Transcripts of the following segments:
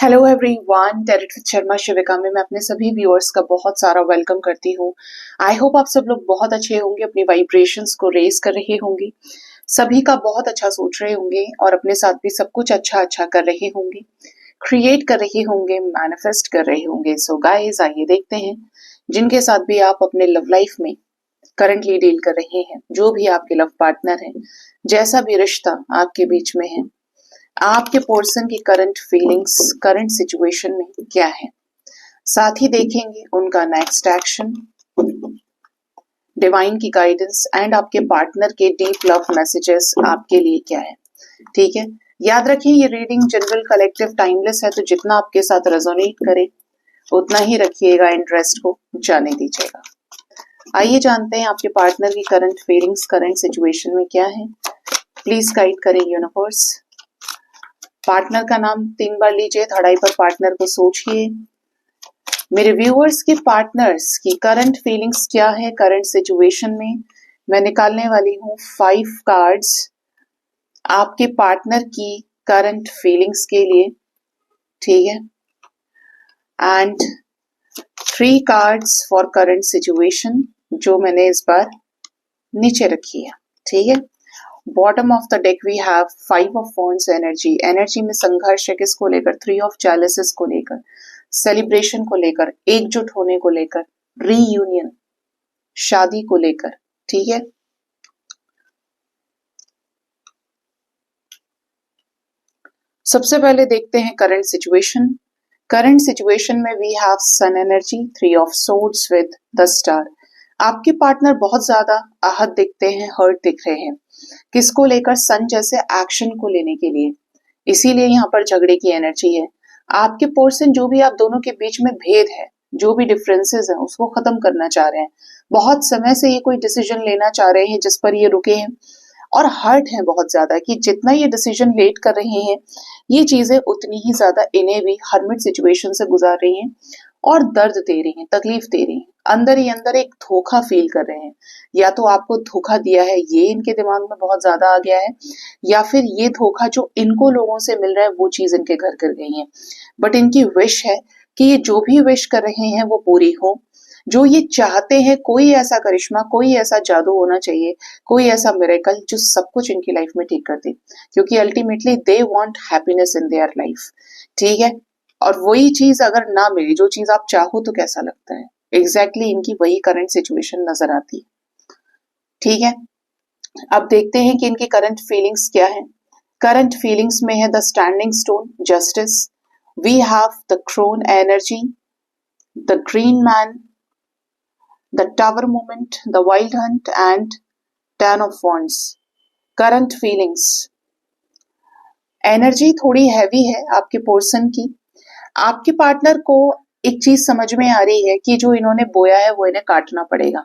Hello everyone, टेरिट with Sharma शिविका में मैं अपने सभी व्यूअर्स का बहुत सारा वेलकम करती हूँ। आई होप आप सब लोग बहुत अच्छे होंगे, अपनी वाइब्रेशंस को रेज कर रहे होंगे, सभी का बहुत अच्छा सोच रहे होंगे और अपने साथ भी सब कुछ अच्छा अच्छा कर रहे होंगे, क्रिएट कर रहे होंगे, मैनिफेस्ट कर रहे होंगे। सो गाइस, आइए देखते हैं जिनके साथ भी आप अपने लव लाइफ में करंटली डील कर रहे हैं, जो भी आपके लव पार्टनर है, जैसा भी रिश्ता आपके बीच में है, आपके पर्सन की करंट फीलिंग्स करंट सिचुएशन में क्या है। साथ ही देखेंगे उनका नेक्स्ट एक्शन, डिवाइन की गाइडेंस एंड आपके पार्टनर के डीप लव मैसेजेस आपके लिए क्या है। ठीक है, याद रखिए ये रीडिंग जनरल, कलेक्टिव, टाइमलेस है, तो जितना आपके साथ रेजोनेट करे उतना ही रखिएगा, इंटरेस्ट को जाने दीजिएगा। आइए जानते हैं आपके पार्टनर की करंट फीलिंग्स करंट सिचुएशन में क्या है। प्लीज गाइड करें यूनिवर्स। पार्टनर का नाम 3 बार लीजिए, थर्ड आई पर पार्टनर को सोचिए। मेरे व्यूअर्स के पार्टनर्स की करंट फीलिंग्स क्या है करंट सिचुएशन में। मैं निकालने वाली हूँ 5 कार्ड्स आपके पार्टनर की करंट फीलिंग्स के लिए, ठीक है, and 3 cards for current situation जो मैंने इस बार नीचे रखी है, ठीक है। Bottom of the deck we have 5 of wands energy में संघर्ष है, किसको लेकर, 3 ऑफ चैलिसेस को लेकर, सेलिब्रेशन को लेकर, एकजुट होने को लेकर, रीयूनियन, शादी को लेकर, ठीक है। सबसे पहले देखते हैं करंट सिचुएशन। करंट सिचुएशन में we have sun energy, 3 of swords with the star. आपके पार्टनर बहुत ज्यादा आहत दिखते हैं, हर्ट दिख रहे हैं, किसको लेकर, सन जैसे एक्शन को लेने के लिए, इसीलिए यहाँ पर झगड़े की एनर्जी है। आपके पर्सन, जो भी आप दोनों के बीच में भेद है, जो भी डिफरेंसेस हैं, उसको खत्म करना चाह रहे हैं। बहुत समय से ये कोई डिसीजन लेना चाह रहे हैं जिस पर ये रुके हैं और हर्ट है बहुत ज्यादा कि जितना ये डिसीजन लेट कर रहे हैं ये चीजें उतनी ही ज्यादा इन्हें भी हर्मिट सिचुएशन से गुजार रही हैं और दर्द दे रही हैं, तकलीफ दे रही हैं। अंदर ही अंदर एक धोखा फील कर रहे हैं, या तो आपको धोखा दिया है ये इनके दिमाग में बहुत ज्यादा आ गया है, या फिर ये धोखा जो इनको लोगों से मिल रहा है वो चीज इनके घर कर गई है। बट इनकी विश है कि ये जो भी विश कर रहे हैं वो पूरी हो, जो ये चाहते हैं, कोई ऐसा करिश्मा, कोई ऐसा जादू होना चाहिए, कोई ऐसा मिरेकल जो सब कुछ इनकी लाइफ में ठीक कर दे, क्योंकि ultimately they want happiness in their life, ठीक है। और वही चीज अगर ना मिले, जो चीज आप चाहो, तो कैसा लगता है। एग्जैक्टली इनकी वही करंट सिचुएशन नजर आती है, ठीक है। अब देखते हैं कि इनकी करंट फीलिंग्स क्या है। करंट फीलिंग्स में है the standing stone, justice, we have the crone energy, the green man, the tower moment, the wild hunt and 10 of wands. Current feelings energy थोड़ी हैवी है आपके पर्सन की। आपके पार्टनर को एक चीज समझ में आ रही है कि जो इन्होंने बोया है वो इन्हें काटना पड़ेगा।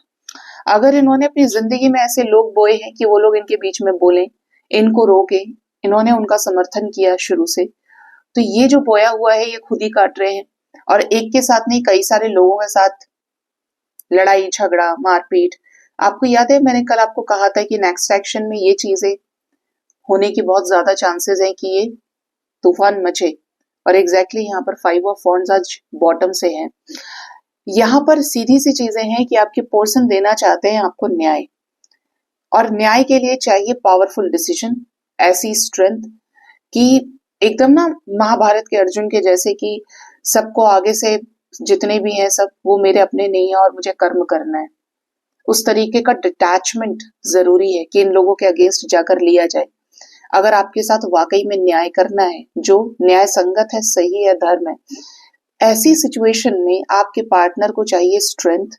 अगर इन्होंने अपनी जिंदगी में ऐसे लोग बोए हैं कि वो लोग इनके बीच में बोले, इनको रोके, इन्होंने उनका समर्थन किया शुरू से, तो ये जो बोया हुआ है ये खुद ही काट रहे हैं। और एक के साथ नहीं, कई सारे लोगों के साथ लड़ाई झगड़ा मारपीट। आपको याद है मैंने कल आपको कहा था कि नेक्स्ट एक्शन में ये चीजें होने की बहुत ज्यादा चांसेस हैं कि ये तूफान मचे। और एग्जैक्टली यहाँ पर 5 ऑफ वॉन्ड्स आज बॉटम से है। यहाँ पर सीधी सी चीजें हैं कि आपके पर्सन देना चाहते हैं आपको न्याय, और न्याय के लिए चाहिए पावरफुल डिसीजन, ऐसी स्ट्रेंथ कि एकदम ना महाभारत के अर्जुन के जैसे कि सबको आगे से जितने भी हैं सब वो मेरे अपने नहीं है और मुझे कर्म करना है। उस तरीके का डिटैचमेंट जरूरी है कि इन लोगों के अगेंस्ट जाकर लिया जाए। अगर आपके साथ वाकई में न्याय करना है, जो न्याय संगत है, सही है, धर्म है, ऐसी सिचुएशन में आपके पार्टनर को चाहिए स्ट्रेंथ,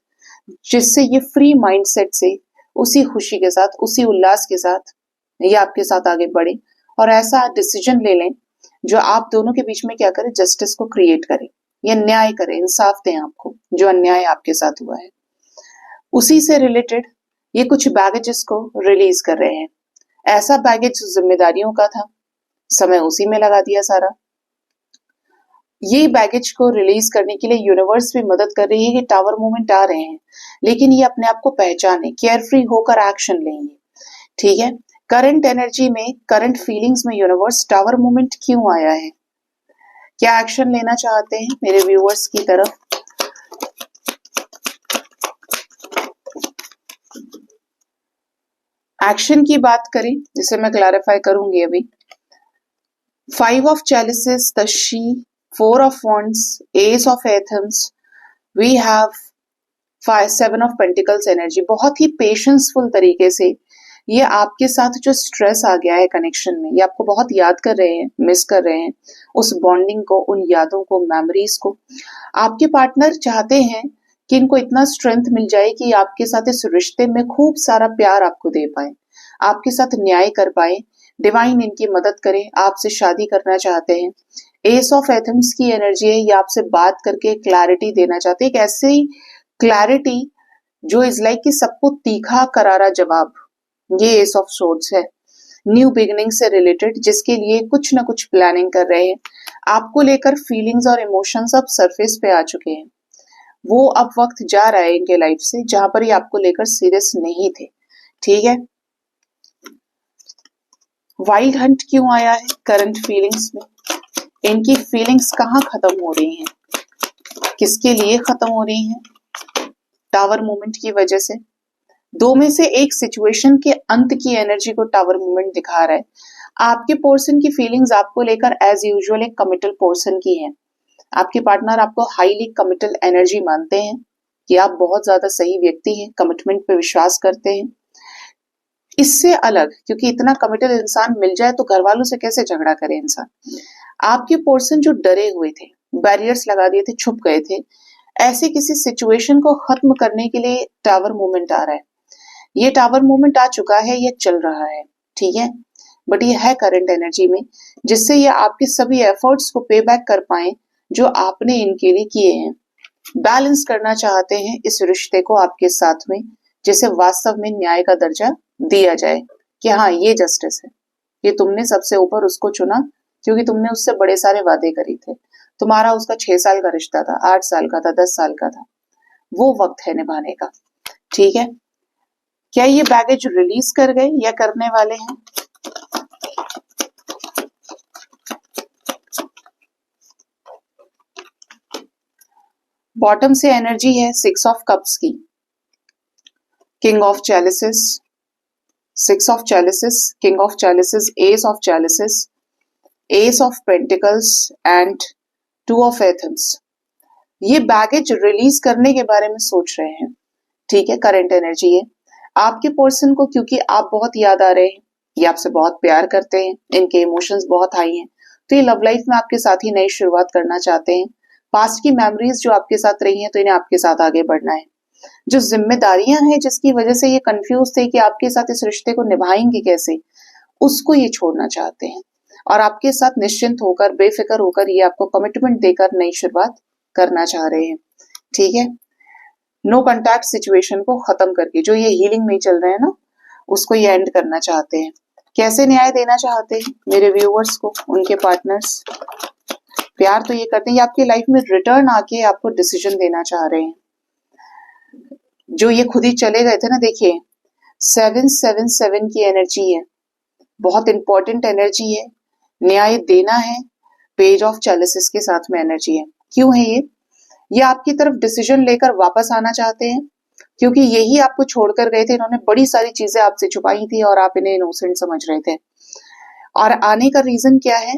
जिससे ये फ्री माइंडसेट से उसी खुशी के साथ, उसी उल्लास के साथ ये आपके साथ आगे बढ़े और ऐसा डिसीजन ले लें जो आप दोनों के बीच में क्या करे, जस्टिस को क्रिएट करे, या न्याय करे, इंसाफ दें आपको जो अन्याय आपके साथ हुआ है। उसी से रिलेटेड ये कुछ बैगेजेस को रिलीज कर रहे हैं। ऐसा बैगेज जिम्मेदारियों का था, समय उसी में लगा दिया सारा। ये बैगेज को रिलीज करने के लिए यूनिवर्स भी मदद कर रही है कि टावर मूवमेंट आ रहे हैं, लेकिन ये अपने आप को पहचाने, केयरफ्री होकर एक्शन लेंगे, ठीक है। करंट एनर्जी में, करंट फीलिंग्स में यूनिवर्स टावर मूवमेंट क्यों आया है, क्या एक्शन लेना चाहते हैं मेरे व्यूअर्स की तरफ? एक्शन की बात करें, जिसे मैं क्लैरिफाई करूंगी अभी। 5 of chalices, the she, 4 of wands, ace of anthems, we have 7 of pentacles energy। बहुत ही पेशेंसफुल तरीके से ये आपके साथ जो स्ट्रेस आ गया है कनेक्शन में, ये आपको बहुत याद कर रहे हैं, मिस कर रहे हैं उस बॉन्डिंग को, उन यादों को, मेमोरीज को। आपके पार्टनर चाहते हैं कि इनको इतना स्ट्रेंथ मिल जाए कि आपके साथ इस रिश्ते में खूब सारा प्यार आपको दे पाए, आपके साथ न्याय कर पाए, डिवाइन इनकी मदद करे, आपसे शादी करना चाहते हैं। एस ऑफ एथम्स की एनर्जी है, ये आपसे बात करके क्लैरिटी देना चाहते हैं, एक ऐसे ही क्लैरिटी जो इज लाइक कि सबको तीखा करारा जवाब। ये एस ऑफ सोर्ड्स है, न्यू बिगिनिंग से रिलेटेड, जिसके लिए कुछ ना कुछ प्लानिंग कर रहे हैं। आपको लेकर फीलिंग्स और इमोशंस अब सरफेस पे आ चुके हैं। वो अब वक्त जा रहा है इनके लाइफ से जहां पर ये आपको लेकर सीरियस नहीं थे। ठीक है, वाइल्ड हंट क्यों आया है करंट फीलिंग्स में? इनकी फीलिंग्स कहाँ खत्म हो रही हैं, किसके लिए खत्म हो रही हैं? टावर मूवमेंट की वजह से। दो में से एक सिचुएशन के अंत की एनर्जी को टावर मूवमेंट दिखा रहा है। आपके पर्सन की फीलिंग्स आपको लेकर एज यूजुअल एक कमिटल पर्सन की है। आपके पार्टनर आपको हाईली कमिटल एनर्जी मानते हैं कि आप बहुत ज्यादा सही व्यक्ति हैं, कमिटमेंट पे विश्वास करते हैं। इससे अलग, क्योंकि इतना कमिटल इंसान मिल जाए तो घर वालों से कैसे झगड़ा करे इंसान। आपके पर्सन जो डरे हुए थे, बैरियर्स लगा दिए थे, छुप गए थे, ऐसे किसी सिचुएशन को खत्म करने के लिए टावर मूवमेंट आ रहा है। ये टावर मूवमेंट आ चुका है, ये चल रहा है, ठीक है, बट ये है करंट एनर्जी में, जिससे ये आपके सभी एफर्ट्स को पे बैक कर पाए जो आपने इनके लिए किए हैं। बैलेंस करना चाहते हैं इस रिश्ते को आपके साथ में, जिसे वास्तव में न्याय का दर्जा दिया जाए कि हाँ ये जस्टिस है, ये तुमने सबसे ऊपर उसको चुना क्योंकि तुमने उससे बड़े सारे वादे करे थे। तुम्हारा उसका 6 साल का रिश्ता था, 8 साल का था, 10 साल का था, वो वक्त है निभाने का। ठीक है, क्या ये बैगेज रिलीज कर गए या करने वाले हैं? बॉटम से एनर्जी है 6 ऑफ कप्स की, king of chalices, 6 of chalices, king of chalices, ace of chalices, ace of pentacles and 2 of athames. ये बैगेज रिलीज करने के बारे में सोच रहे हैं। ठीक है, करंट एनर्जी है। आपके पर्सन को क्योंकि आप बहुत याद आ रहे हैं, ये आपसे बहुत प्यार करते हैं, इनके इमोशंस बहुत हाई हैं, तो ये लव लाइफ में आपके साथ ही नई शुरुआत करना चाहते हैं। पास्ट की मेमोरीज जो आपके साथ रही हैं, तो इन्हें आपके साथ आगे बढ़ना है। जो जिम्मेदारियां हैं जिसकी वजह से ये कंफ्यूज थे कि आपके साथ इस रिश्ते को निभाएंगे कैसे, उसको ये छोड़ना चाहते हैं और आपके साथ निश्चिंत होकर, बेफिक्र होकर ये आपको कमिटमेंट देकर नई शुरुआत करना चाह रहे हैं। ठीक है, नो कॉन्टैक्ट सिचुएशन को खत्म करके, जो ये हीलिंग में चल रहे हैं ना, उसको ये एंड करना चाहते हैं। कैसे न्याय देना चाहते हैं मेरे व्यूअर्स को उनके पार्टनर्स? प्यार तो ये करते हैं, ये आपकी लाइफ में रिटर्न आके आपको डिसीजन देना चाह रहे हैं। जो ये खुद ही चले गए थे ना, देखिए 777 की एनर्जी है, बहुत इंपॉर्टेंट एनर्जी है, न्याय देना है। पेज ऑफ चैलिसेस के साथ में एनर्जी है। क्यों है ये आपकी तरफ डिसीजन लेकर वापस आना चाहते हैं, क्योंकि यही आपको छोड़कर गए थे। इन्होंने बड़ी सारी चीजें आपसे छुपाई थी और आप इन्हें इनोसेंट समझ रहे थे। और आने का रीजन क्या है?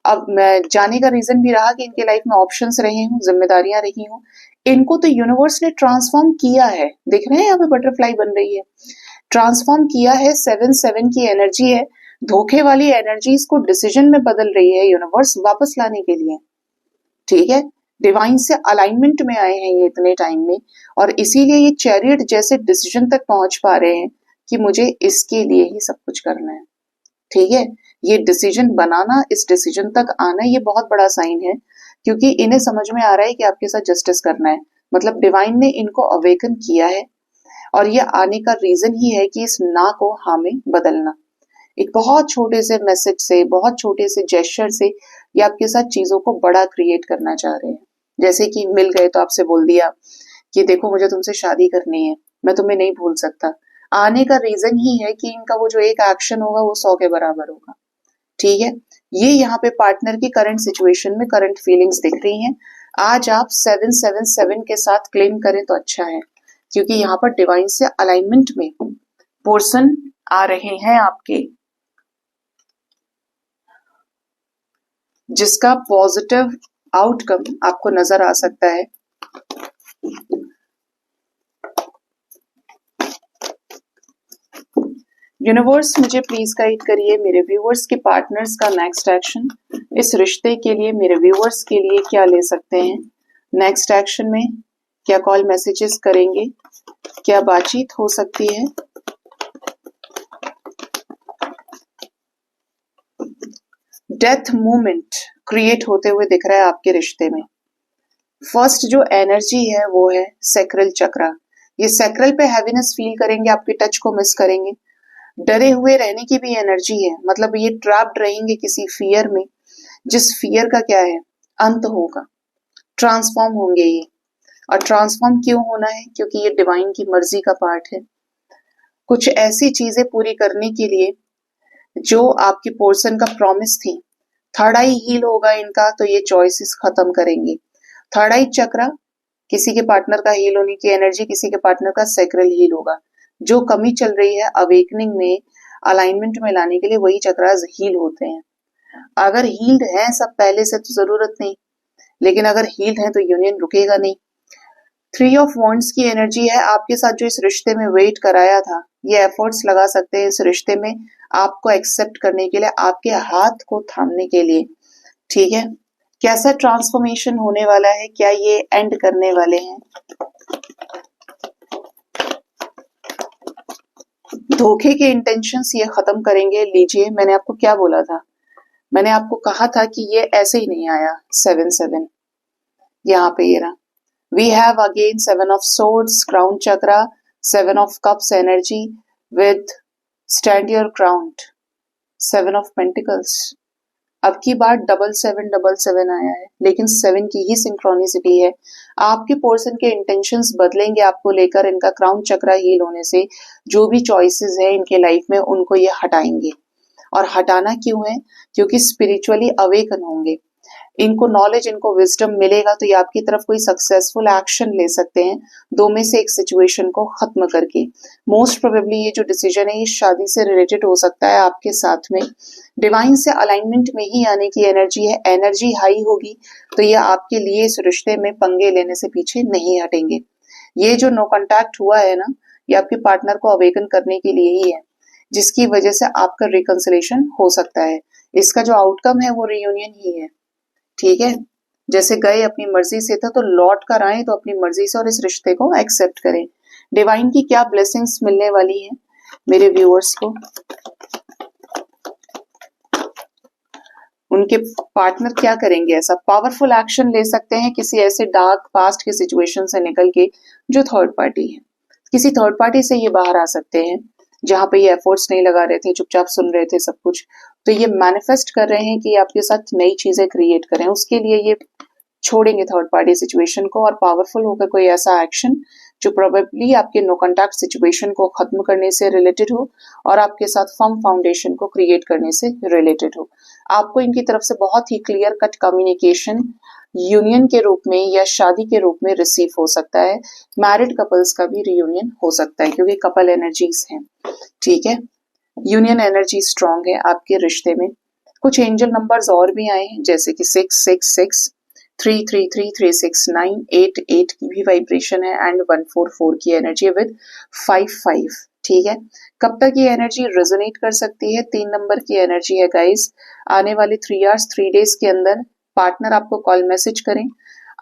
अब मैं जाने का रीजन भी रहा कि इनके लाइफ में ऑप्शंस रहे हूँ, जिम्मेदारियां रही हूँ। इनको तो यूनिवर्स ने ट्रांसफॉर्म किया है, देख रहे हैं यहाँ पे बटरफ्लाई बन रही है, ट्रांसफॉर्म किया है। 7-7 की एनर्जी है, धोखे वाली एनर्जीज को डिसीजन में बदल रही है यूनिवर्स वापस लाने के लिए। ठीक है, डिवाइन से अलाइनमेंट में आए हैं ये इतने टाइम में, और इसीलिए ये चैरियट जैसे डिसीजन तक पहुंच पा रहे हैं कि मुझे इसके लिए ही सब कुछ करना है। ठीक है, ये डिसीजन बनाना, इस डिसीजन तक आना, ये बहुत बड़ा साइन है, क्योंकि इन्हें समझ में आ रहा है कि आपके साथ जस्टिस करना है। मतलब डिवाइन ने इनको अवेकन किया है, और ये आने का रीजन ही है कि इस ना को हाँ में बदलना। एक बहुत छोटे से मैसेज से, बहुत छोटे से जेस्चर से ये आपके साथ चीजों को बड़ा क्रिएट करना चाह रहे हैं। जैसे कि मिल गए तो आपसे बोल दिया कि देखो मुझे तुमसे शादी करनी है, मैं तुम्हें नहीं भूल सकता। आने का रीजन ही है कि इनका वो जो एक एक्शन होगा वो 100 के बराबर होगा। ठीक है, ये यहाँ पे पार्टनर की करंट सिचुएशन में करंट फीलिंग्स दिख रही हैं। आज आप 777 के साथ क्लेम करें तो अच्छा है, क्योंकि यहाँ पर डिवाइन से अलाइनमेंट में पोर्सन आ रहे हैं आपके, जिसका पॉजिटिव आउटकम आपको नजर आ सकता है। यूनिवर्स मुझे प्लीज गाइड करिए मेरे व्यूअर्स के पार्टनर्स का नेक्स्ट एक्शन, इस रिश्ते के लिए मेरे व्यूअर्स के लिए क्या ले सकते हैं। नेक्स्ट एक्शन में क्या कॉल मैसेजेस करेंगे, क्या बातचीत हो सकती है। डेथ मूवमेंट क्रिएट होते हुए दिख रहा है आपके रिश्ते में। फर्स्ट जो एनर्जी है वो है सैक्रल चक्रा। ये सैक्रल पे हैवीनेस फील करेंगे, आपके टच को मिस करेंगे। डरे हुए रहने की भी एनर्जी है, मतलब ये ट्रैप्ड रहेंगे किसी फियर में, जिस फियर का क्या है अंत होगा, ट्रांसफॉर्म होंगे ये। और ट्रांसफॉर्म क्यों होना है, क्योंकि ये डिवाइन की मर्जी का पार्ट है। कुछ ऐसी चीजें पूरी करने के लिए जो आपकी पोर्सन का प्रॉमिस थी। थर्ड आई हील होगा इनका, तो ये चॉइसेस खत्म करेंगे। थर्ड आई चक्रा किसी के पार्टनर का हील होने की एनर्जी, किसी के पार्टनर का सैक्रल हील होगा। जो कमी चल रही है अवेकनिंग में, अलाइनमेंट में लाने के लिए, वही चक्रास हील होते हैं। अगर हील्ड है सब पहले से तो जरूरत नहीं, लेकिन अगर हील्ड है तो यूनियन रुकेगा नहीं। 3 ऑफ वॉन्ड्स की एनर्जी है। आपके साथ जो इस रिश्ते में वेट कराया था, ये एफर्ट्स लगा सकते हैं इस रिश्ते में आपको एक्सेप्ट करने के लिए, आपके हाथ को थामने के लिए। ठीक है, कैसा ट्रांसफॉर्मेशन होने वाला है, क्या ये एंड करने वाले हैं। धोखे के इंटेंशंस ये खत्म करेंगे। लीजिए, मैंने आपको क्या बोला था, मैंने आपको कहा था कि ये ऐसे ही नहीं आया 7-7। यहाँ पे ये रहा। We have again 7 of swords, crown chakra, 7 of cups energy with stand your ground, 7 of pentacles. अब की बार 7-7 आया है, लेकिन 7 की ही सिंक्रोनिसिटी है। आपके पोर्सन के इंटेंशंस बदलेंगे आपको लेकर। इनका क्राउन चक्रा हील होने से जो भी चॉइसेस है इनके लाइफ में, उनको ये हटाएंगे। और हटाना क्यों है, क्योंकि स्पिरिचुअली अवेकन होंगे। इनको नॉलेज, इनको विजडम मिलेगा, तो ये आपकी तरफ कोई सक्सेसफुल एक्शन ले सकते हैं, दो में से एक सिचुएशन को खत्म करके। मोस्ट प्रोबेबली ये जो डिसीजन है ये शादी से रिलेटेड हो सकता है आपके साथ में। डिवाइन से अलाइनमेंट में ही आने की एनर्जी है। एनर्जी हाई होगी तो ये आपके लिए इस रिश्ते में पंगे लेने से पीछे नहीं हटेंगे। ये जो नो कॉन्टैक्ट हुआ है ना, ये आपके पार्टनर को अवेकन करने के लिए ही है, जिसकी वजह से आपका रिकंसिलेशन हो सकता है। इसका जो आउटकम है वो रियूनियन ही है। ठीक है, जैसे गए अपनी मर्जी से था तो लौट कर आए तो अपनी मर्जी से, और इस रिश्ते को एक्सेप्ट करें। डिवाइन की क्या ब्लेसिंग्स मिलने वाली है मेरे व्यूअर्स को, उनके पार्टनर क्या करेंगे। ऐसा पावरफुल एक्शन ले सकते हैं किसी ऐसे डार्क पास्ट के सिचुएशन से निकल के जो थर्ड पार्टी है। किसी थर्ड पार्टी से ये बाहर आ सकते हैं, जहां पे ये एफर्ट्स नहीं लगा रहे थे, चुपचाप सुन रहे थे सब कुछ। तो ये मैनिफेस्ट कर रहे हैं कि आपके साथ नई चीजें क्रिएट करें, उसके लिए ये छोड़ेंगे थर्ड पार्टी सिचुएशन को, और पावरफुल होकर कोई ऐसा एक्शन जो प्रोबेबली आपके नो कॉन्टैक्ट सिचुएशन को खत्म करने से रिलेटेड हो और आपके साथ फर्म फाउंडेशन को क्रिएट करने से रिलेटेड हो। आपको इनकी तरफ से बहुत ही क्लियर कट कम्युनिकेशन यूनियन के रूप में या शादी के रूप में रिसीव हो सकता है। मैरिड कपल्स का भी रियूनियन हो सकता है, क्योंकि कपल एनर्जीज हैं। ठीक है, यूनियन एनर्जी स्ट्रांग है आपके रिश्ते में। कुछ एंजल नंबर्स और भी आए हैं, जैसे कि 666, 333, 369, 88 की भी वाइब्रेशन है, एंड 144 की एनर्जी विद 55। ठीक है, कब तक ये एनर्जी रेजोनेट कर सकती है। 3 नंबर की एनर्जी है गाइस। आने वाले 3 आवर्स 3 डेज के अंदर पार्टनर आपको कॉल मैसेज करें,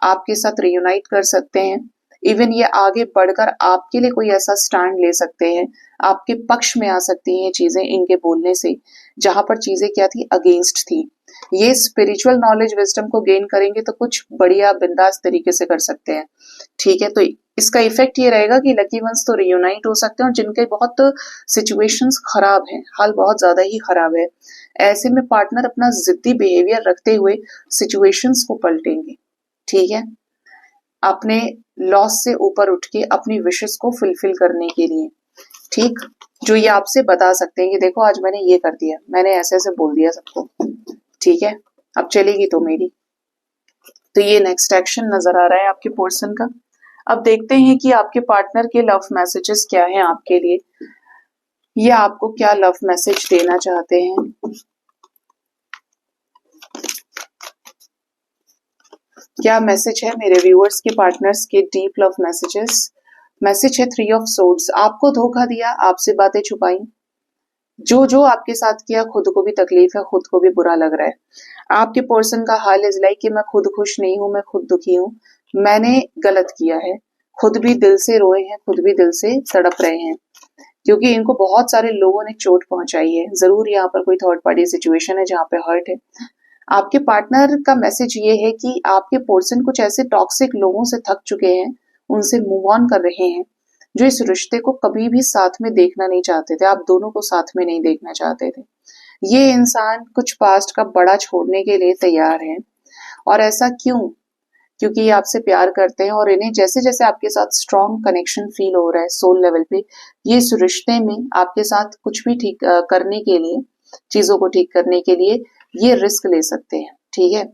आपके साथ रियूनाइट कर सकते हैं। इवन ये आगे बढ़कर आपके लिए कोई ऐसा स्टैंड ले सकते हैं, आपके पक्ष में आ सकती हैं चीजें इनके बोलने से, जहां पर चीजें क्या थी, अगेंस्ट थी। ये स्पिरिचुअल नॉलेज विजडम को गेन करेंगे तो कुछ बढ़िया बिंदास तरीके से कर सकते हैं। ठीक है, तो इसका इफेक्ट ये रहेगा कि लकी वंस तो रियूनाइट हो सकते हैं, और जिनके बहुत सिचुएशंस खराब हैं, हाल बहुत ज्यादा ही खराब है, ऐसे में पार्टनर अपना जिद्दी बिहेवियर रखते हुए सिचुएशंस को पलटेंगे। ठीक है, अपने लॉस से ऊपर उठ के अपनी विशेस को फुलफिल करने के लिए। ठीक, जो ये आपसे बता सकते हैं कि देखो आज मैंने ये कर दिया, मैंने ऐसे ऐसे बोल दिया सबको। ठीक है, अब चलेगी तो मेरी। तो ये नेक्स्ट एक्शन नजर आ रहा है आपके पर्सन का। अब देखते हैं कि आपके पार्टनर के लव मैसेजेस क्या हैं आपके लिए, ये आपको क्या लव मैसेज देना चाहते हैं। क्या मैसेज है मेरे व्यूअर्स के पार्टनर्स के डीप लव मैसेजेस। मैसेज है 3 ऑफ सोर्ड्स। आपको धोखा दिया, आपसे बातें छुपाई, जो जो आपके साथ किया, खुद को भी तकलीफ है, खुद को भी बुरा लग रहा है। आपके पर्सन का हाल इज लाइक कि मैं खुद खुश नहीं हूं, मैं खुद दुखी हूं, मैंने गलत किया है, खुद भी दिल से रोए हैं, खुद भी दिल से तड़प रहे हैं, क्योंकि इनको बहुत सारे लोगों ने चोट पहुंचाई है। जरूर यहाँ पर कोई थर्ड पार्टी सिचुएशन है जहाँ पे हर्ट है। आपके पार्टनर का मैसेज ये है कि आपके पर्सन कुछ ऐसे टॉक्सिक लोगों से थक चुके हैं, उनसे मूव ऑन कर रहे हैं, जो इस रिश्ते को कभी भी साथ में देखना नहीं चाहते थे, आप दोनों को साथ में नहीं देखना चाहते थे। ये इंसान कुछ पास्ट का बड़ा छोड़ने के लिए तैयार है। और ऐसा क्यों? क्योंकि ये आपसे प्यार करते हैं और इन्हें जैसे जैसे आपके साथ स्ट्रॉन्ग कनेक्शन फील हो रहा है सोल लेवल पे, ये इस रिश्ते में आपके साथ कुछ भी ठीक करने के लिए, चीजों को ठीक करने के लिए ये रिस्क ले सकते हैं। ठीक है,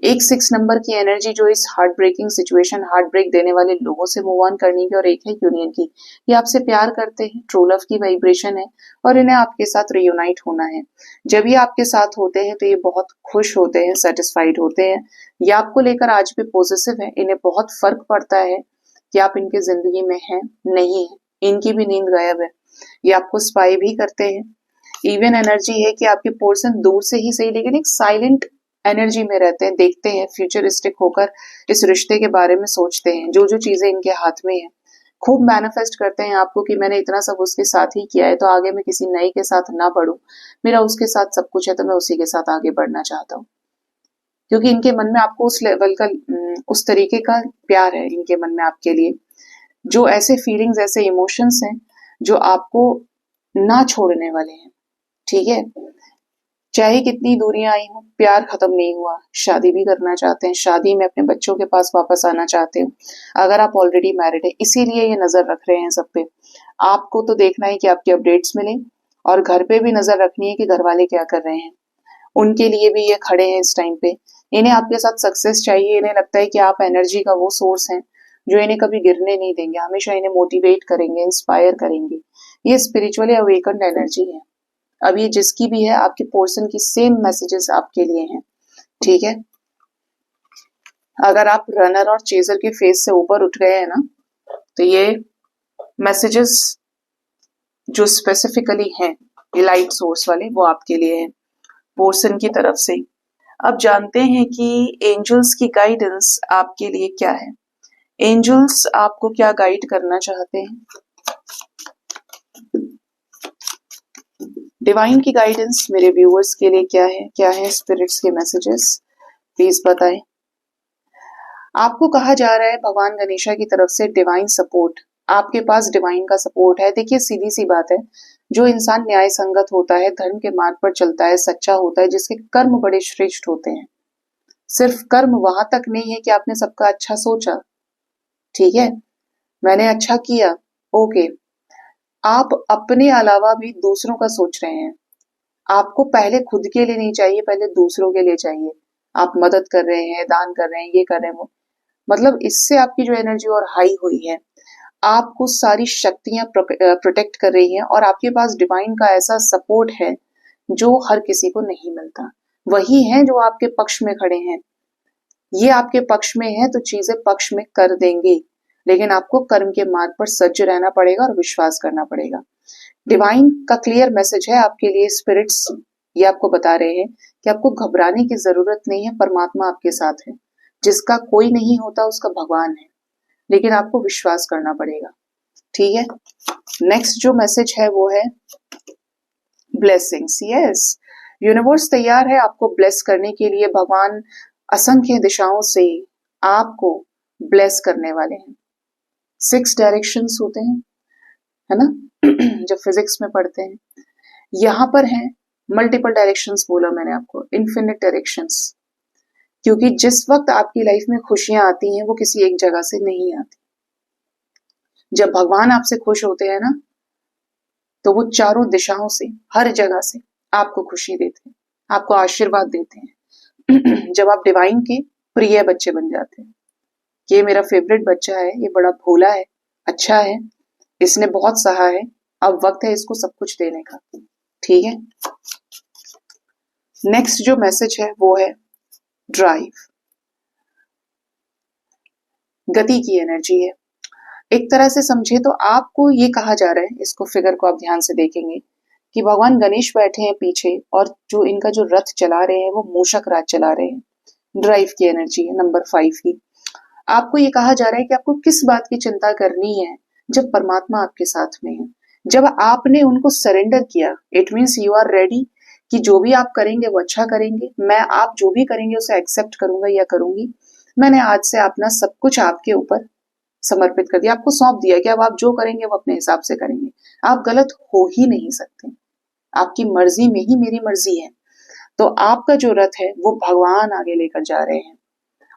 एक 6 नंबर की एनर्जी जो इस heartbreaking situation, heartbreak देने वाले लोगों से मूव ऑन करने की, और एक है यूनियन की। ये आपसे प्यार करते हैं, ट्रू लव की वाइब्रेशन है और इन्हें आपके साथ रियूनाइट होना है। जब ये आपके साथ होते हैं तो ये बहुत खुश होते हैं, सेटिस्फाइड होते हैं। ये आपको लेकर आज भी पॉजिटिव है। इन्हें बहुत फर्क पड़ता है कि आप इनके जिंदगी में हैं नहीं है, इनकी भी नींद गायब है। ये आपको स्पाई भी करते हैं। इवन एनर्जी है कि आपके पर्सन दूर से ही सही लेकिन एक साइलेंट एनर्जी में रहते हैं, देखते हैं, फ्यूचरिस्टिक होकर इस रिश्ते के बारे में सोचते हैं, जो जो चीजें इनके हाथ में है। खूब मैनिफेस्ट करते हैं आपको कि मैंने इतना सब उसके साथ ही किया है तो आगे मैं किसी नए के साथ ना बढ़ूं, मेरा उसके साथ सब कुछ है तो मैं उसी के साथ आगे बढ़ना चाहता हूँ। क्योंकि इनके मन में आपको उस लेवल का, उस तरीके का प्यार है इनके मन में आपके लिए, जो ऐसे फीलिंग्स, ऐसे इमोशंस हैं जो आपको ना छोड़ने वाले हैं। ठीक है, चाहे कितनी दूरियां आई हो, प्यार खत्म नहीं हुआ। शादी भी करना चाहते हैं, शादी में अपने बच्चों के पास वापस आना चाहते हो, अगर आप ऑलरेडी मैरिड है, इसीलिए ये नजर रख रहे हैं सब पे। आपको तो देखना है कि आपके अपडेट्स मिले और घर पे भी नजर रखनी है कि घर वाले क्या कर रहे हैं। उनके लिए भी ये खड़े हैं इस टाइम पे। इन्हें आपके साथ सक्सेस चाहिए। इन्हें लगता है कि आप एनर्जी का वो सोर्स हैं जो इन्हें कभी गिरने नहीं देंगे, हमेशा इन्हें मोटिवेट करेंगे, इंस्पायर करेंगे। ये स्पिरिचुअली अवेकन्ड एनर्जी है। अब ये जिसकी भी है, आपके पर्सन की सेम मैसेजेस आपके लिए हैं। ठीक है, अगर आप रनर और चेजर के फेज से ऊपर उठ गए हैं ना, तो ये मैसेजेस जो स्पेसिफिकली हैं लाइट सोर्स वाले, वो आपके लिए है पर्सन की तरफ से। अब जानते हैं कि एंजल्स की गाइडेंस आपके लिए क्या है। एंजल्स आपको क्या गाइड करना चाहते हैं। डिवाइन की गाइडेंस मेरे व्यूअर्स के लिए क्या है, क्या है स्पिरिट्स के मैसेजेस, प्लीज बताएं। आपको कहा जा रहा है भगवान गणेशा की तरफ से डिवाइन सपोर्ट, आपके पास डिवाइन का सपोर्ट है। देखिए सीधी सी बात है, जो इंसान न्याय संगत होता है, धर्म के मार्ग पर चलता है, सच्चा होता है, जिसके कर्म बड़े श्रेष्ठ होते हैं। सिर्फ कर्म वहां तक नहीं है कि आपने सबका अच्छा सोचा, ठीक है, मैंने अच्छा किया, ओके, आप अपने अलावा भी दूसरों का सोच रहे हैं। आपको पहले खुद के लिए नहीं चाहिए, पहले दूसरों के लिए चाहिए। आप मदद कर रहे हैं, दान कर रहे हैं, ये कर रहे हैं, वो, मतलब इससे आपकी जो एनर्जी और हाई हुई है, आपको सारी शक्तियां प्रोटेक्ट कर रही हैं और आपके पास डिवाइन का ऐसा सपोर्ट है जो हर किसी को नहीं मिलता। वही है जो आपके पक्ष में खड़े हैं। ये आपके पक्ष में है तो चीजें पक्ष में कर देंगे, लेकिन आपको कर्म के मार्ग पर सज्ज रहना पड़ेगा और विश्वास करना पड़ेगा। डिवाइन का क्लियर मैसेज है आपके लिए, स्पिरिट्स ये आपको बता रहे हैं कि आपको घबराने की जरूरत नहीं है, परमात्मा आपके साथ है। जिसका कोई नहीं होता उसका भगवान है, लेकिन आपको विश्वास करना पड़ेगा। ठीक है, नेक्स्ट जो मैसेज है वो है ब्लेसिंग्स। यस, यूनिवर्स तैयार है आपको ब्लेस करने के लिए। भगवान असंख्य दिशाओं से आपको ब्लेस करने वाले हैं। 6 डायरेक्शंस होते हैं, है ना जब फिजिक्स में पढ़ते हैं, यहां पर है मल्टीपल डायरेक्शंस, बोला मैंने आपको, इन्फिनिट डायरेक्शंस। क्योंकि जिस वक्त आपकी लाइफ में खुशियां आती हैं वो किसी एक जगह से नहीं आती। जब भगवान आपसे खुश होते हैं ना, तो वो चारों दिशाओं से, हर जगह से आपको खुशी देते हैं। आपको आशीर्वाद देते हैं। जब आप डिवाइन के प्रिय बच्चे बन जाते हैं, ये मेरा फेवरेट बच्चा है, ये बड़ा भोला है, अच्छा है, इसने बहुत सहा है, अब वक्त है इसको सब कुछ देने का। ठीक है, नेक्स्ट जो मैसेज है वो है ड्राइव, गति की एनर्जी है। एक तरह से समझे तो आपको ये कहा जा रहा है, इसको फिगर को आप ध्यान से देखेंगे कि भगवान गणेश बैठे हैं पीछे और जो इनका जो रथ चला रहे हैं वो मूषक राज चला रहे हैं। ड्राइव की एनर्जी है नंबर 5 की। आपको ये कहा जा रहा है कि आपको किस बात की चिंता करनी है जब परमात्मा आपके साथ में है, जब आपने उनको सरेंडर किया। It means you are ready कि जो भी आप करेंगे वो अच्छा करेंगे, मैं आप जो भी करेंगे उसे एक्सेप्ट करूंगा या करूंगी। मैंने आज से अपना सब कुछ आपके ऊपर समर्पित कर दिया, आपको सौंप दिया कि अब आप जो करेंगे वो अपने हिसाब से करेंगे। आप गलत हो ही नहीं सकते, आपकी मर्जी में ही मेरी मर्जी है। तो आपका जो रथ है वो भगवान आगे लेकर जा रहे हैं,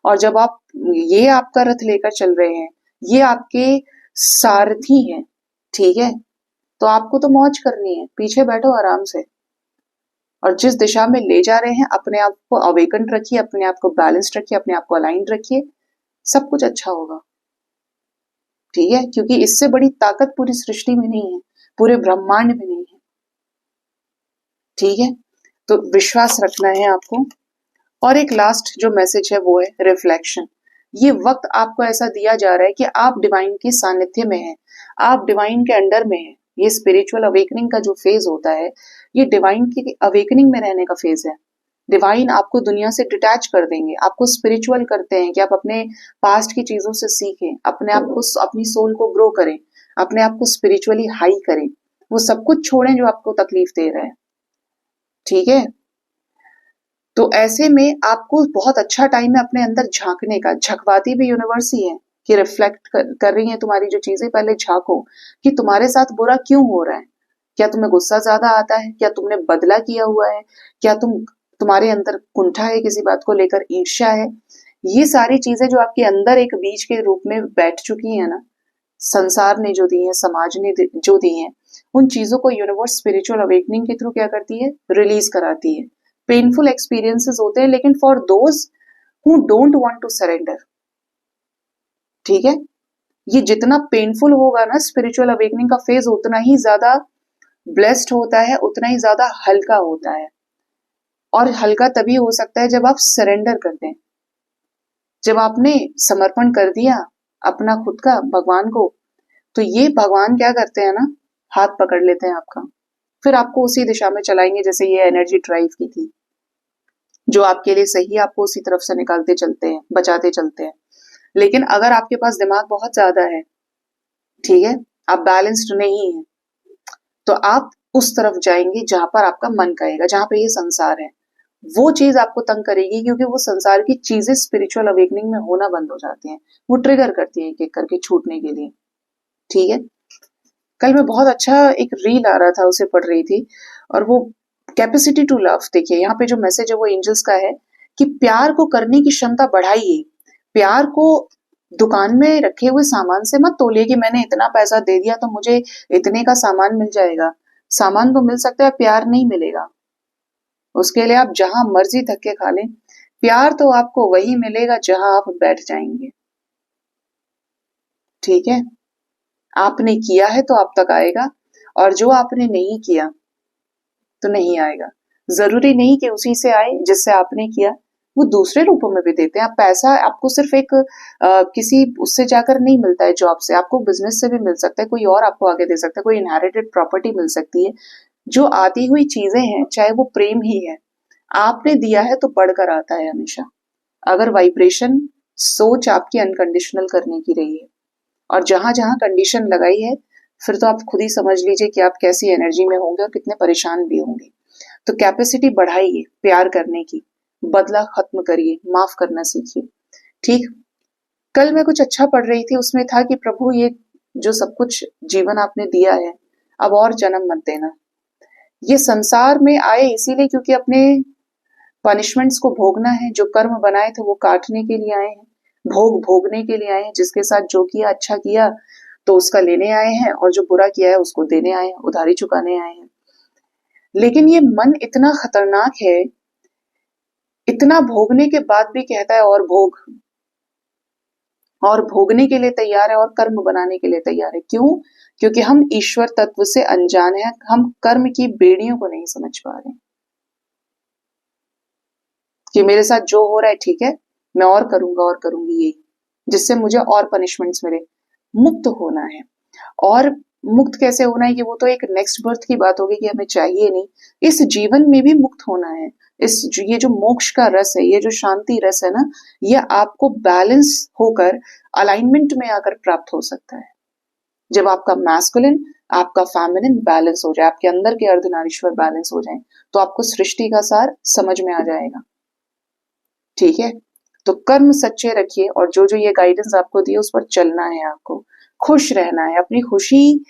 और जब आप ये आपका रथ लेकर चल रहे हैं, ये आपके सारथी हैं। ठीक है, तो आपको तो मौज करनी है, पीछे बैठो आराम से, और जिस दिशा में ले जा रहे हैं अपने आप को अवेकन रखिए, अपने आप को बैलेंस्ड रखिए, अपने आप को अलाइंड रखिए, सब कुछ अच्छा होगा। ठीक है, क्योंकि इससे बड़ी ताकत पूरी सृष्टि में नहीं है, पूरे ब्रह्मांड में नहीं है। ठीक है, तो विश्वास रखना है आपको। और एक लास्ट जो मैसेज है वो है रिफ्लेक्शन। ये वक्त आपको ऐसा दिया जा रहा है कि आप डिवाइन के सानिध्य में हैं, आप डिवाइन के अंडर में हैं। ये स्पिरिचुअल अवेकनिंग का जो फेज होता है, ये डिवाइन की अवेकनिंग में रहने का फेज है। डिवाइन आपको दुनिया से डिटैच कर देंगे, आपको स्पिरिचुअल करते हैं कि आप अपने पास्ट की चीजों से सीखें, अपने आप को, अपनी सोल को ग्रो करें, अपने आप को स्पिरिचुअली हाई करें, वो सब कुछ छोड़ें जो आपको तकलीफ दे रहा है। ठीक है, तो ऐसे में आपको बहुत अच्छा टाइम है अपने अंदर झांकने का। झकवाती भी यूनिवर्स ही है कि रिफ्लेक्ट कर रही है तुम्हारी जो चीजें, पहले झांको कि तुम्हारे साथ बुरा क्यों हो रहा है। क्या तुम्हें गुस्सा ज्यादा आता है, क्या तुमने बदला किया हुआ है, क्या तुम्हारे अंदर कुंठा है किसी बात को लेकर, ईर्ष्या है। ये सारी चीजें जो आपके अंदर एक बीज के रूप में बैठ चुकी है ना, संसार ने जो दी है, समाज ने जो दी है, उन चीजों को यूनिवर्स स्पिरिचुअल अवेकनिंग के थ्रू क्या करती है, रिलीज कराती है। पेनफुल एक्सपीरियंसेस होते हैं, लेकिन for those who don't want to surrender. ठीक है, ये जितना पेनफुल होगा ना स्पिरिचुअल अवेकनिंग का फेज, उतना ही ज्यादा ब्लेस्ड होता है, उतना ही ज्यादा हल्का होता है। और हल्का तभी हो सकता है जब आप सरेंडर कर दें, जब आपने समर्पण कर दिया अपना खुद का भगवान को। तो ये भगवान क्या करते हैं ना, हाथ पकड़ लेते हैं आपका, फिर आपको उसी दिशा में चलाएंगे जैसे ये एनर्जी ड्राइव की थी। जो आपके लिए सही है आपको उसी तरफ से निकालते चलते हैं, बचाते चलते हैं। लेकिन अगर आपके पास दिमाग बहुत ज्यादा है, ठीक है, आप बैलेंस्ड नहीं है, तो आप उस तरफ जाएंगे जहां पर आपका मन कहेगा, जहां पे ये संसार है। वो चीज आपको तंग करेगी, क्योंकि वो संसार की चीजें स्पिरिचुअल अवेकनिंग में होना बंद हो जाती हैं, वो ट्रिगर करती है एक एक करके छूटने के लिए। ठीक है, कल मैं बहुत अच्छा एक रील आ रहा था उसे पढ़ रही थी, और वो कैपेसिटी टू लव, देखिए यहाँ पे जो मैसेज है वो एंजल्स का है कि प्यार को करने की क्षमता बढ़ाइए। प्यार को दुकान में रखे हुए सामान से मत तोलिए कि मैंने इतना पैसा दे दिया तो मुझे इतने का सामान मिल जाएगा। सामान तो मिल सकता है, प्यार नहीं मिलेगा। उसके लिए आप जहां मर्जी धक्के खा लें, प्यार तो आपको वही मिलेगा जहां आप बैठ जाएंगे। ठीक है, आपने किया है तो आप तक आएगा, और जो आपने नहीं किया तो नहीं आएगा। जरूरी नहीं कि उसी से आए जिससे आपने किया, वो दूसरे रूपों में भी देते हैं। आप पैसा आपको सिर्फ एक किसी उससे जाकर नहीं मिलता है, जॉब से, आपको बिजनेस से भी मिल सकता है, कोई और आपको आगे दे सकता है, कोई इनहेरिटेड प्रॉपर्टी मिल सकती है। जो आती हुई चीजें हैं, चाहे वो प्रेम ही है, आपने दिया है तो बढ़कर आता है हमेशा। अगर वाइब्रेशन, सोच आपकी अनकंडीशनल करने की रही है, और जहां जहां कंडीशन लगाई है, फिर तो आप खुद ही समझ लीजिए कि आप कैसी एनर्जी में होंगे और कितने परेशान भी होंगे। तो कैपेसिटी बढ़ाइए प्यार करने की, बदला खत्म करिए, माफ करना सीखिए। ठीक, कल मैं कुछ अच्छा पढ़ रही थी, उसमें था कि प्रभु ये जो सब कुछ जीवन आपने दिया है, अब और जन्म मत देना। ये संसार में आए इसीलिए क्योंकि अपने पनिशमेंट्स को भोगना है, जो कर्म बनाए थे वो काटने के लिए आए हैं, भोग भोगने के लिए आए हैं। जिसके साथ जो किया अच्छा किया तो उसका लेने आए हैं, और जो बुरा किया है उसको देने आए हैं, उधारी चुकाने आए हैं। लेकिन ये मन इतना खतरनाक है इतना भोगने के बाद भी कहता है और भोग, और भोगने के लिए तैयार है और कर्म बनाने के लिए तैयार है। क्यों? क्योंकि हम ईश्वर तत्व से अनजान हैं, हम कर्म की बेड़ियों को नहीं समझ पा रहे कि मेरे साथ जो हो रहा है ठीक है, मैं और करूंगा और करूंगी ये, जिससे मुझे और पनिशमेंट्स मिले। मुक्त होना है। और मुक्त कैसे होना है, कि वो तो एक नेक्स्ट बर्थ की बात होगी कि हमें चाहिए नहीं, इस जीवन में भी मुक्त होना है। ये जो मोक्ष का रस है, ये जो शांति रस है ना, ये आपको बैलेंस होकर अलाइनमेंट में आकर प्राप्त हो सकता है। जब आपका मैस्कुलिन, आपका फेमिनिन बैलेंस हो जाए, आपके अंदर के अर्धनारीश्वर बैलेंस हो जाए, तो आपको सृष्टि का सार समझ में आ जाएगा। ठीक है, तो कर्म सच्चे रखिए, और जो जो ये गाइडेंस आपको दी उस पर चलना है, आपको खुश रहना है। अपनी खुशी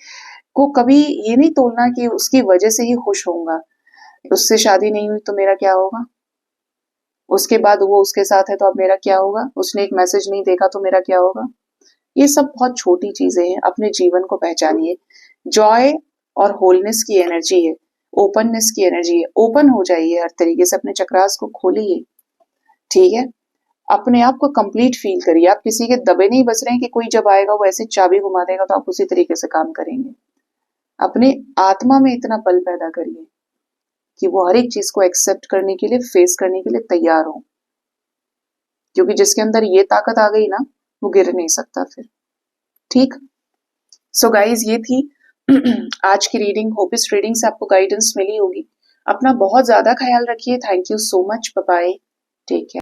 को कभी ये नहीं तोलना कि उसकी वजह से ही खुश होऊंगा, उससे शादी नहीं हुई तो मेरा क्या होगा, उसके बाद वो उसके साथ है तो अब मेरा क्या होगा, उसने एक मैसेज नहीं देखा तो मेरा क्या होगा। ये सब बहुत छोटी चीजें हैं। अपने जीवन को पहचानिए। जॉय और होलनेस की एनर्जी है, ओपननेस की एनर्जी है। ओपन हो जाइए, हर तरीके से अपने चक्रास को खोलिए। ठीक है, अपने आप को कंप्लीट फील करिए। आप किसी के दबे नहीं बच रहे हैं कि कोई जब आएगा वो ऐसे चाबी घुमा देगा तो आप उसी तरीके से काम करेंगे। अपने आत्मा में इतना बल पैदा करिए कि वो हर एक चीज को एक्सेप्ट करने के लिए, फेस करने के लिए तैयार हो। क्योंकि जिसके अंदर ये ताकत आ गई ना, वो गिर नहीं सकता फिर। ठीक। सो गाइज, ये थी आज की रीडिंग। होप इस रीडिंग से आपको गाइडेंस मिली होगी। अपना बहुत ज्यादा ख्याल रखिए। Thank you so much. Bye bye. Take care.